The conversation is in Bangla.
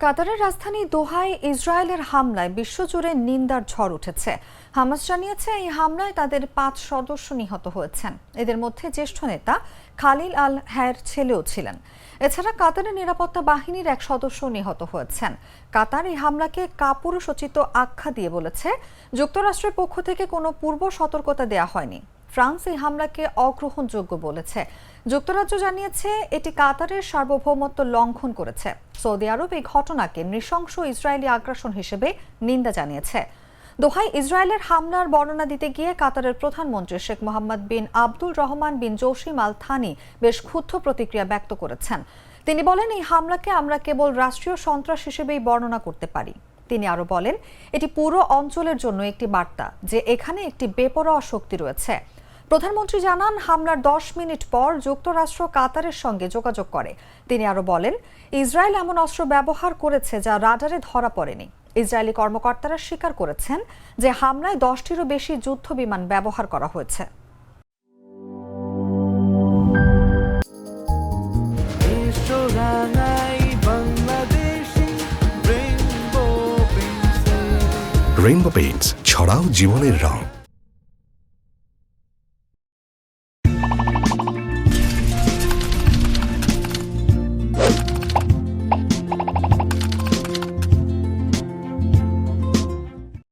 কাতারের রাজধানী দোহায় ইসরায়েলের হামলায় বিশ্বজুড়ে নিন্দার ঝড় উঠেছে। হামাস জানিয়েছে এই হামলায় তাদের 5 সদস্য নিহত হয়েছেন। এদের মধ্যে জ্যেষ্ঠ নেতা খালিল আল হায়ের ছেলেও ছিলেন। এছাড়া কাতারের নিরাপত্তা বাহিনীর এক সদস্য নিহত হয়েছেন। কাতার এই হামলাকে কাপুরুষোচিত আখ্যা দিয়ে বলেছে, যুক্তরাষ্ট্রের পক্ষ থেকে কোনো পূর্ব সতর্কতা দেয়া হয়নি। ফ্রান্স এই হামলাকে অগ্রহণযোগ্য বলেছে। যুক্তরাজ্য জানিয়েছে এটি কাতারের সার্বভৌমত্ব লঙ্ঘন করেছে। সৌদি আরব এই ঘটনাকে নৃশংস ইসরায়েলি আগ্রাসন হিসেবে নিন্দা জানিয়েছে। দোহায় ইসরায়েলের হামলার বর্ণনা দিতে গিয়ে কাতারের প্রধানমন্ত্রী শেখ মোহাম্মদ বিন আব্দুল রহমান বিন জসিম আল থানি বেশ ক্ষুব্ধ প্রতিক্রিয়া ব্যক্ত করেছেন। তিনি বলেন, এই হামলাকে আমরা কেবল রাষ্ট্রীয় সন্ত্রাস হিসেবেই বর্ণনা করতে পারি। তিনি আরো বলেন, এটি পুরো অঞ্চলের জন্য একটি বার্তা যে এখানে একটি বেপরোয়া শক্তি রয়েছে। প্রধানমন্ত্রী জানান, হামলার 10 মিনিট পর যুক্তরাষ্ট্র কাতারের সঙ্গে যোগাযোগ করে। তিনি আরো বলেন, ইসরায়েল এমন অস্ত্র ব্যবহার করেছে যা রাডারে ধরা পড়েনি। ইসরায়েলি কর্মকর্তারা স্বীকার করেছেন যে হামলায় 10টিরও বেশি যুদ্ধ বিমান ব্যবহার করা হয়েছে। রেইনবো পেইন্টস, ছড়াও জীবনের রং।